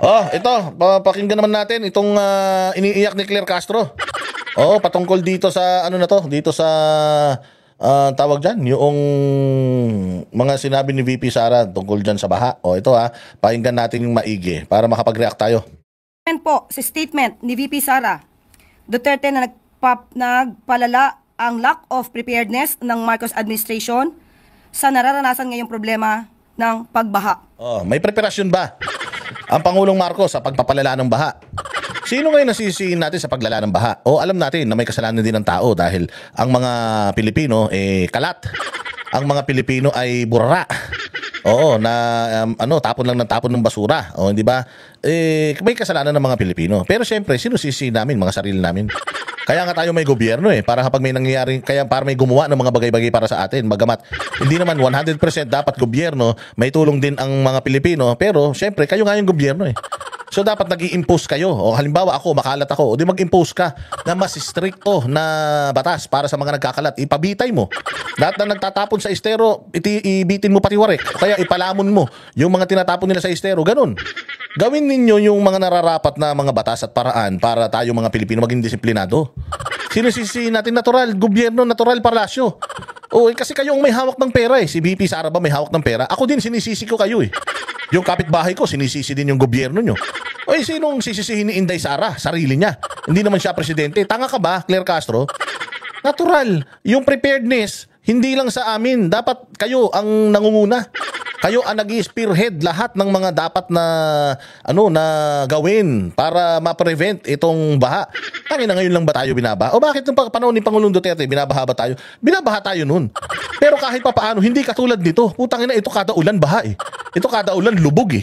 Oh, ito, pakinggan naman natin itong iniiyak ni Claire Castro. Oh, patungkol dito sa ano na to, dito sa tawag diyan, yung mga sinabi ni VP Sara tungkol diyan sa baha. Oh, ito pakinggan natin yung maigi para makapag-react tayo. Yan po, si statement ni VP Sara Duterte na nagpalala ang lack of preparedness ng Marcos administration sa nararanasan ngayong problema ng pagbaha. Oh, may preparasyon ba ang Pangulong Marcos sa pagpapalala ng baha? Sino ngayon nasisihin natin sa paglala ng baha? O alam natin na may kasalanan din ng tao dahil ang mga Pilipino kalat. Ang mga Pilipino ay burara. Oo, na tapon lang ng tapon ng basura. O hindi ba? May kasalanan ng mga Pilipino. Pero siyempre, sino sisihin namin? Mga sarili namin. Kaya nga tayo may gobyerno para kapag may nangyayari, kaya para may gumawa ng mga bagay-bagay para sa atin. Bagamat hindi naman 100% dapat gobyerno, may tulong din ang mga Pilipino, pero syempre kayo nga yung gobyerno So dapat nag-i-impose kayo. O halimbawa ako, makalat ako, o di mag-impose ka na mas stricto na batas para sa mga nagkakalat. Ipabitay mo. Lahat na nagtatapon sa estero, ibitin mo pati warik. Kaya ipalamon mo yung mga tinatapon nila sa estero. Ganun. Gawin ninyo yung mga nararapat na mga batas at paraan para tayo mga Pilipino maging disiplinado. Sinisisi natin natural, gobyerno, natural, palasyo. Kasi kayo ang may hawak ng pera Si VP Sara ba may hawak ng pera? Ako din, sinisisi ko kayo Yung kapitbahay ko, sinisisi din yung gobyerno nyo. Sinong sisisihin ni Inday Sara? Sarili niya. Hindi naman siya presidente. Tanga ka ba, Claire Castro? Natural. Yung preparedness, hindi lang sa amin. Dapat kayo ang nangunguna. Kayo ang nag-i-spearhead lahat ng mga dapat na na gawin para ma-prevent itong baha. Tangina ngayon lang ba tayo binabaha? O bakit nung panahon ni Pangulong Duterte binabaha ba tayo? Binabaha tayo noon. Pero kahit pa paano, hindi katulad nito. Putang ina, ito kada ulan baha Ito kada ulan lubog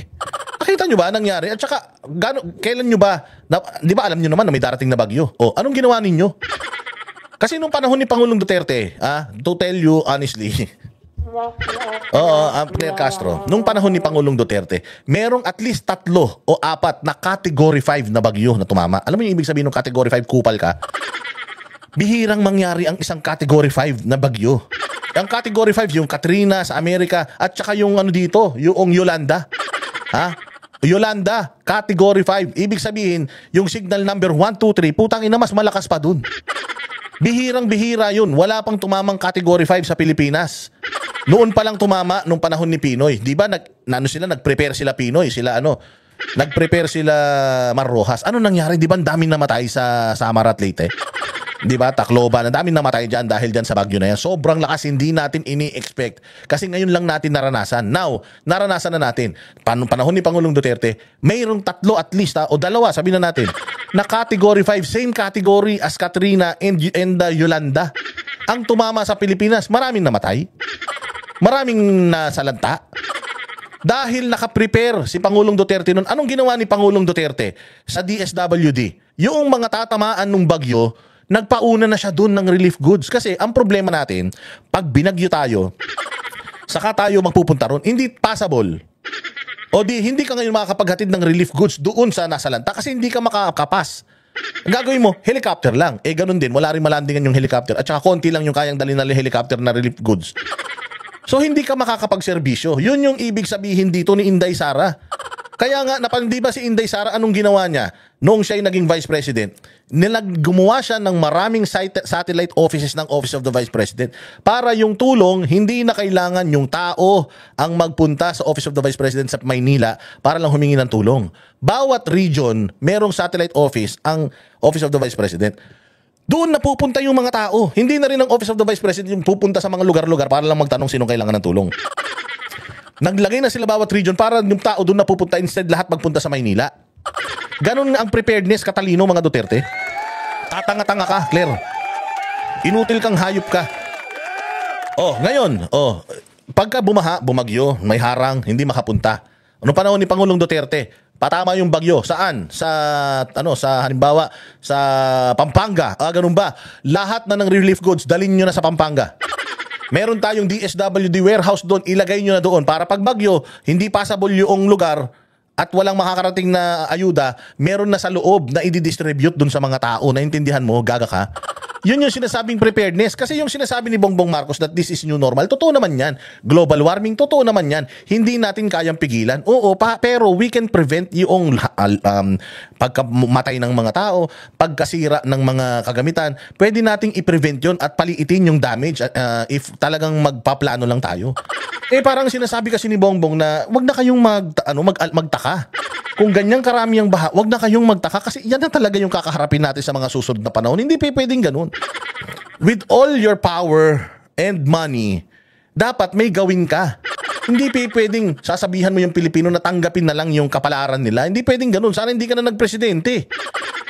Nakita nyo ba nangyari? At saka, kailan nyo ba, di ba alam nyo naman na may darating na bagyo? Anong ginawa ninyo? Kasi nung panahon ni Pangulong Duterte, to tell you honestly, Claire Castro, nung panahon ni Pangulong Duterte, merong at least 3 o 4 na category 5 na bagyo na tumama. Alam mo yung ibig sabihin ng category 5, kupal ka? Bihirang mangyari ang isang category 5 na bagyo. Ang category 5, yung Katrina sa Amerika, at saka yung dito, yung Yolanda. Yolanda, category 5. Ibig sabihin, yung signal number 1, 2, 3, putang ina, mas malakas pa dun. Bihirang-bihira yun. Wala pang tumamang category 5 sa Pilipinas. Noon pa lang tumama nung panahon ni Pinoy. Di ba nag-prepare sila Pinoy, nag-prepare sila Mar Rojas. Ano nangyari? Di ba ang daming namatay sa Samar at Leyte? Di ba? Tacloban, ang daming namatay dyan dahil dyan sa bagyo na yan. Sobrang lakas, hindi natin ini-expect. Kasi ngayon lang natin naranasan. Now, naranasan na natin. Panahon ni Pangulong Duterte, mayroong 3 at least, o 2, sabihin na natin, na category 5, same category as Katrina and Yolanda. Ang tumama sa Pilipinas, maraming namatay. Maraming nasalanta. Dahil nakaprepare si Pangulong Duterte noon. Anong ginawa ni Pangulong Duterte sa DSWD? Yung mga tatamaan ng bagyo, nagpauna na siya doon ng relief goods. Kasi ang problema natin, pag binagyo tayo, saka tayo magpupunta ron, hindi passable. Hindi ka ngayon makakapaghatid ng relief goods doon sa nasalanta kasi hindi ka makakapas. Ang gagawin mo, helicopter lang. Ganun din, wala rin malandingan yung helicopter. At saka konti lang yung kayang dali na helicopter na relief goods. So hindi ka makakapagserbisyo. Yun yung ibig sabihin dito ni Inday Sara. Kaya nga, di ba si Inday Sara, anong ginawa niya? Noong siya naging Vice President, gumawa siya ng maraming satellite offices ng Office of the Vice President para yung tulong, hindi na kailangan yung tao ang magpunta sa Office of the Vice President sa Maynila para lang humingi ng tulong. Bawat region, merong satellite office ang Office of the Vice President. Doon na pupunta yung mga tao. Hindi na rin ang Office of the Vice President yung pupunta sa mga lugar-lugar para lang magtanong sinong kailangan ng tulong. Naglagay na sila bawat region para yung tao doon na pupunta instead lahat magpunta sa Maynila. Ganon ang preparedness, katalino mga Duterte. Tatanga-tanga ka, Claire. Inutil kang hayop ka. Ngayon, pagka bumagyo, may harang, hindi makapunta. Ano panahon ni Pangulong Duterte? Patama yung bagyo. Saan? Sa halimbawa, sa Pampanga. Ganun ba? Lahat na ng relief goods, dalhin nyo na sa Pampanga. Meron tayong DSWD warehouse doon, ilagay nyo na doon para pag bagyo, hindi passable yung lugar at walang makakarating na ayuda, meron na sa loob na i-distribute doon sa mga tao. Naintindihan mo? Gaga ka? Yun yung sinasabing preparedness. Kasi yung sinasabi ni Bongbong Marcos that this is new normal, totoo naman yan. Global warming, totoo naman yan. Hindi natin kayang pigilan. Oo, pero we can prevent yung pagkamatay ng mga tao, pagkasira ng mga kagamitan. Pwede nating i-prevent yun at paliitin yung damage if talagang magpaplano lang tayo. Parang sinasabi kasi ni Bongbong na wag na kayong magtaka. Kung ganyang karami ang baha, wag na kayong magtaka kasi yan na talaga yung kakaharapin natin sa mga susunod na panahon. Hindi pwedeng ganun. With all your power and money, dapat may gawin ka. Hindi pwedeng sasabihan mo yung Pilipino na tanggapin na lang yung kapalaran nila. Hindi pwedeng ganun. Sana hindi ka na nagpresidente.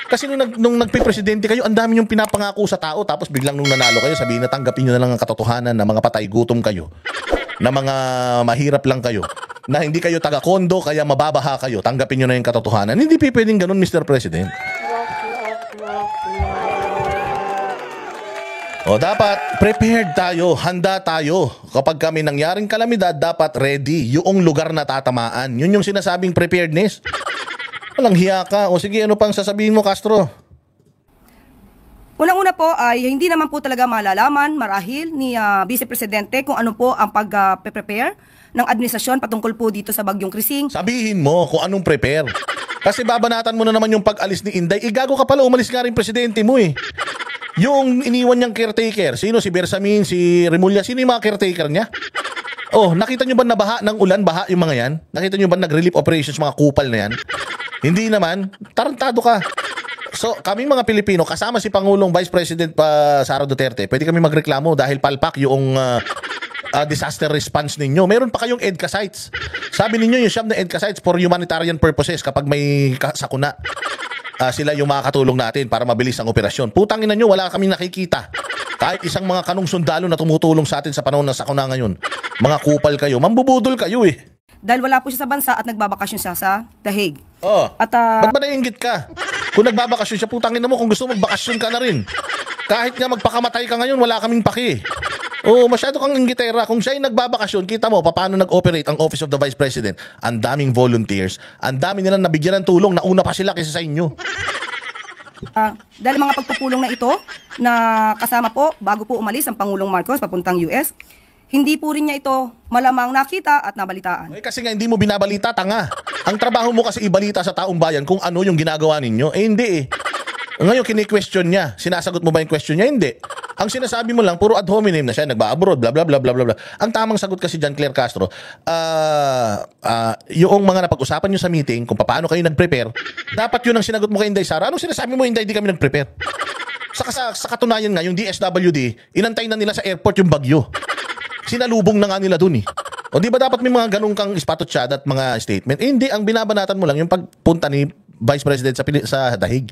Kasi nung nagpe-presidente kayo, ang dami yung pinapangako sa tao tapos biglang nung nanalo kayo, sabihin na tanggapin nyo na lang ang katotohanan na mga patay gutom kayo, na mga mahirap lang kayo, na hindi kayo taga-kondo kaya mababaha kayo, tanggapin nyo na yung katotohanan. Hindi pwedeng ganun, Mr. President. O dapat prepared tayo, handa tayo. Kapag kami nangyaring kalamidad, dapat ready yung lugar na tatamaan. Yun yung sinasabing preparedness. Walang hiya ka. O sige, ano pang sasabihin mo, Castro? Unang-una po ay hindi naman po talaga malalaman marahil ni Vice Presidente kung ano po ang pag-prepare ng administrasyon patungkol po dito sa Bagyong Krising. Sabihin mo kung anong prepare. Kasi babanatan mo na naman yung pag-alis ni Inday. Igago ka pala, umalis nga rin presidente mo eh. Yung iniwan niyang caretaker, sino? Si Bersamin, si Remulla, sino yung mga caretaker niya? Oh, nakita nyo ba nabaha ng ulan, baha yung mga yan? Nakita nyo ba nag-relief operations mga kupal na yan? Hindi naman, tarantado ka. So, kaming mga Pilipino, kasama si Pangulong Vice President Sara Duterte, pwede kami magreklamo dahil palpak yung disaster response ninyo. Meron pa kayong EDCA sites. Sabi ninyo yung siyam na EDCA sites for humanitarian purposes kapag may sakuna. Sila yung makakatulong natin para mabilis ang operasyon. Putang ina nyo, wala kaming nakikita. Kahit isang mga kanong sundalo na tumutulong sa atin sa panahon ng sakuna ngayon. Mga kupal kayo, mambubudol kayo eh. Dahil wala po siya sa bansa at nagbabakasyon siya sa The Hague. Oh, At ba't ba naiinggit ka? Kung nagbabakasyon siya, putangin na mo, kung gusto magbakasyon ka na rin. Kahit nga magpakamatay ka ngayon, wala kaming paki. Oh, masyado kang inggitera. Kung siya ay nagbabakasyon, kita mo paano nag-operate ang Office of the Vice President. Ang daming volunteers, ang dami nilang nabigyan ng tulong, nauna pa sila kaysa sa inyo. Dahil mga pagpupulong na ito na kasama po bago po umalis ang Pangulong Marcos papuntang US, hindi po rin niya ito malamang nakita at nabalitaan. Kasi nga hindi mo binabalita, tanga. Ang trabaho mo kasi ibalita sa taong bayan kung ano yung ginagawa ninyo. Hindi eh. Ngayon kini-question niya. Sinasagot mo ba yung question niya? Hindi. Ang sinasabi mo lang, puro ad hominem na siya, nagba-abroad, bla bla bla bla bla. Ang tamang sagot kasi John Claire Castro, yung mga napag-usapan nyo sa meeting, kung paano kayo nag-prepare, dapat yun ang sinagot mo kay Inday Sara. Anong sinasabi mo, Inday, di kami nag-prepare? Sa katunayan nga, yung DSWD, inantay na nila sa airport yung bagyo. Sinalubong na nga nila dun eh. O di ba dapat may mga ganun kang ispatotsyada at mga statement? Hindi, ang binabanatan mo lang yung pagpunta ni Vice President sa Dahig.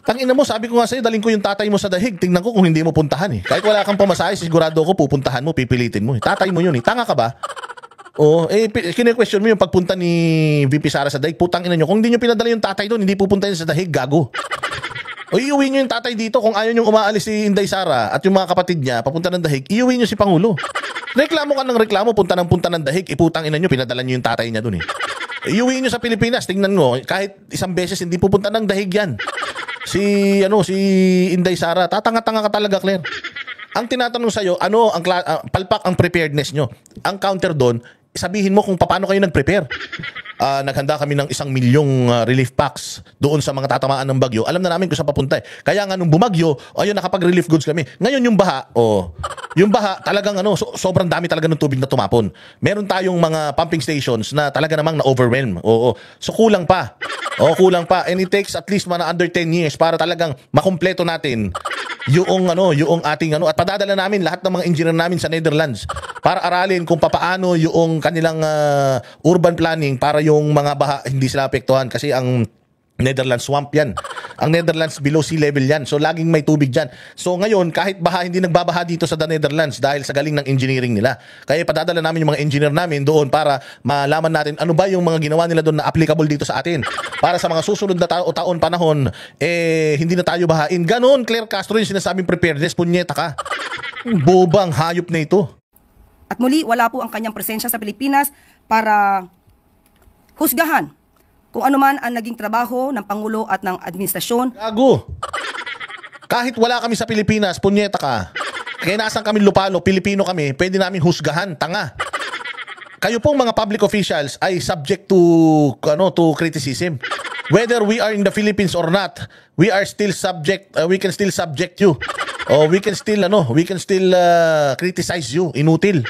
Tangina mo, sabi ko nga sa'yo, daling ko yung tatay mo sa Dahig. Tingnan ko kung hindi mo puntahan eh. Kahit wala kang pamasahe, sigurado ko pupuntahan mo, pipilitin mo eh. Tatay mo yun eh. Tanga ka ba? O, kine-question mo yung pagpunta ni VP Sara sa Dahig. Putang ina nyo. Kung hindi nyo pinadala yung tatay doon, hindi pupunta yun sa Dahig, gago. O iuwi nyo yung tatay dito kung ayaw nyo umaalis si Inday Sara at yung mga kapatid niya papunta ng Dahig, iuwi nyo si Pangulo. Reklamo ka ng reklamo, punta ng Dahig, iputang ina nyo, pinadala nyo yung tatay niya doon eh. Iuwi nyo sa Pilipinas, tingnan mo, kahit isang beses hindi pupunta ng Dahig yan. Si Inday Sara, tatanga-tanga ka talaga, Claire. Ang tinatanong sa'yo, ano ang palpak ang preparedness nyo? Ang counter doon, sabihin mo kung paano kayo nag-prepare. Naghanda kami ng 1 milyong relief packs doon sa mga tatamaan ng bagyo. Alam na namin kung saan papunta eh. Kaya nga nung bumagyo, ayun, nakapag-relief goods kami. Ngayon yung baha, yung baha talagang sobrang dami talaga ng tubig na tumapon. Meron tayong mga pumping stations na talaga namang na-overwhelm. Oo. So kulang pa. Kulang pa. And it takes at least under 10 years para talagang makumpleto natin yung ating at padadala namin lahat ng mga engineer namin sa Netherlands para aralin kung papaano yung kanilang urban planning para yung mga baha hindi sila apektuhan kasi ang Netherlands swamp yan. Ang Netherlands below sea level yan. So laging may tubig dyan. So ngayon kahit baha hindi nagbabaha dito sa the Netherlands dahil sa galing ng engineering nila. Kaya padadala namin yung mga engineer namin doon para malaman natin ano ba yung mga ginawa nila doon na applicable dito sa atin. Para sa mga susunod na taon panahon hindi na tayo bahain. Ganon, Claire Castro yung sinasabing preparedness, punyeta ka. Bobang hayop na ito. At muli, wala po ang kanyang presensya sa Pilipinas para husgahan kung ano man ang naging trabaho ng Pangulo at ng administrasyon. Gago. Kahit wala kami sa Pilipinas, punyeta ka. Kaya nasan kami lupalo, Pilipino kami, pwede namin husgahan, tanga. Kayo pong mga public officials ay subject to criticism. Whether we are in the Philippines or not, we are still subject, we can still subject you. O we can still criticize you, inutil.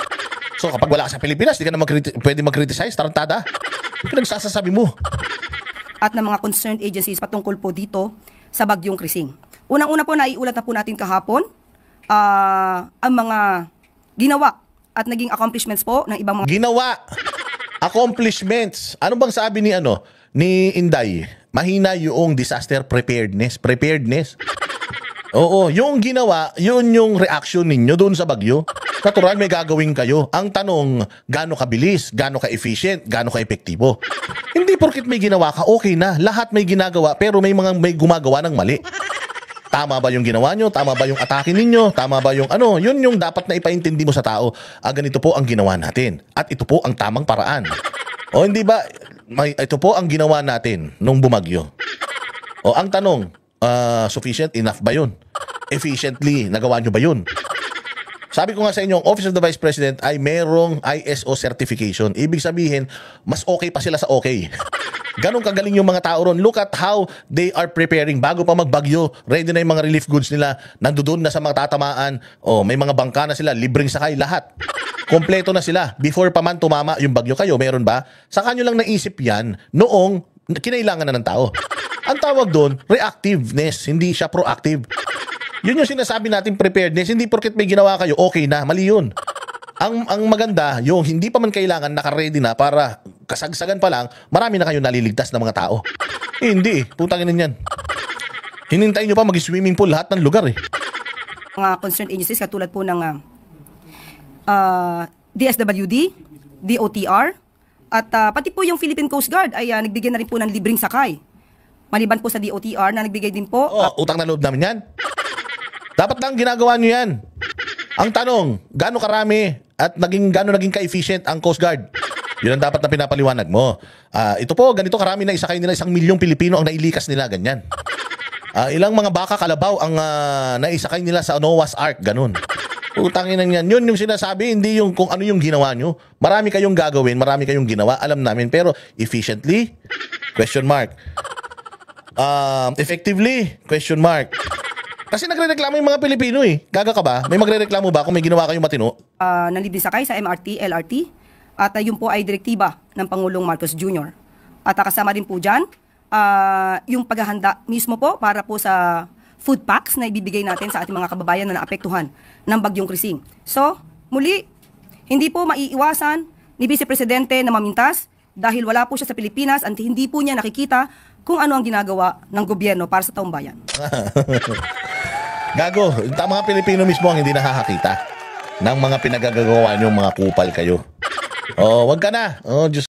So kapag wala ka sa Pilipinas, di ka na pwede mag-criticize, tarantada. Pinagsasasabi mo. At ng mga concerned agencies patungkol po dito sa Bagyong Krising. Unang-una po, naiulat na po natin kahapon ang mga ginawa at naging accomplishments po ng ibang mga... Ginawa! Accomplishments! Ano bang sabi ni Inday? Mahina yung disaster preparedness. Preparedness. Oo, yung ginawa, yun yung reaction ninyo doon sa bagyo. Natural, may gagawin kayo. Ang tanong, gaano kabilis, gaano ka-efficient, gaano ka-epektibo. Hindi porkit may ginawa ka, okay na. Lahat may ginagawa, pero may gumagawa ng mali. Tama ba yung ginawa nyo? Tama ba yung atake ninyo? Tama ba yung Yun yung dapat na ipaintindi mo sa tao. Ganito po ang ginawa natin. At ito po ang tamang paraan. O hindi ba, ito po ang ginawa natin nung bumagyo. O ang tanong, sufficient enough ba yun? Efficiently, nagawa nyo ba yun? Sabi ko nga sa inyo, ang Office of the Vice President ay merong ISO certification. Ibig sabihin, mas okay pa sila sa okay. Ganon kagaling yung mga tao ron. Look at how they are preparing. Bago pa magbagyo, ready na yung mga relief goods nila. Nandoon na sa mga tatamaan. May mga bangka na sila, libreng sakay, lahat. Kompleto na sila. Before pa man tumama yung bagyo, kayo, meron ba? Saka nyo lang naisip yan noong kinailangan na ng tao. Ang tawag doon, reactiveness. Hindi siya proactive. Yun yung sinasabi natin preparedness. Hindi porket may ginawa kayo, okay na. Mali yun. Ang maganda, yung hindi pa man kailangan, naka-ready na para kasagsagan pa lang, marami na kayo naliligtas na mga tao. Hindi. Putangin na yan. Hinintay nyo pa mag-swimming pool lahat ng lugar eh. Mga concerned agencies katulad po ng DSWD, DOTR, at pati po yung Philippine Coast Guard ay nagbigay na rin po ng libreng sakay. Maliban po sa DOTR na nagbigay din po. Utang na loob namin yan. Dapat lang ginagawa nyo yan. Ang tanong, gaano karami at gaano naging ka-efficient ang Coast Guard? Yun ang dapat na pinapaliwanag mo. Ito po, ganito karami na isakay nila, 1 milyong Pilipino ang nailikas nila, ganyan. Ilang mga baka kalabaw ang naisakay nila sa Noah's Ark, ganun. Utangin na yan. Yun yung sinasabi, hindi yung kung ano yung ginawa nyo. Marami kayong gagawin, marami kayong ginawa, alam namin. Pero efficiently? Question mark. Effectively? Question mark. Kasi nagre-reklamo yung mga Pilipino eh. Gaga ka ba? May magre-reklamo ba kung may ginawa kayong matino? Nalibing sakay sa MRT, LRT, at yun po ay direktiba ng Pangulong Marcos Jr. At kasama din po dyan, yung paghahanda mismo po para po sa food packs na ibibigay natin sa ating mga kababayan na naapektuhan ng Bagyong Krising. So, muli, hindi po maiiwasan ni Vice Presidente na mamintas dahil wala po siya sa Pilipinas at hindi po niya nakikita kung ano ang ginagawa ng gobyerno para sa taong bayan. Gago, mga Pilipino mismo ang hindi nakakakita ng mga pinagagawa niyong mga kupal kayo. Wag ka na. Diyos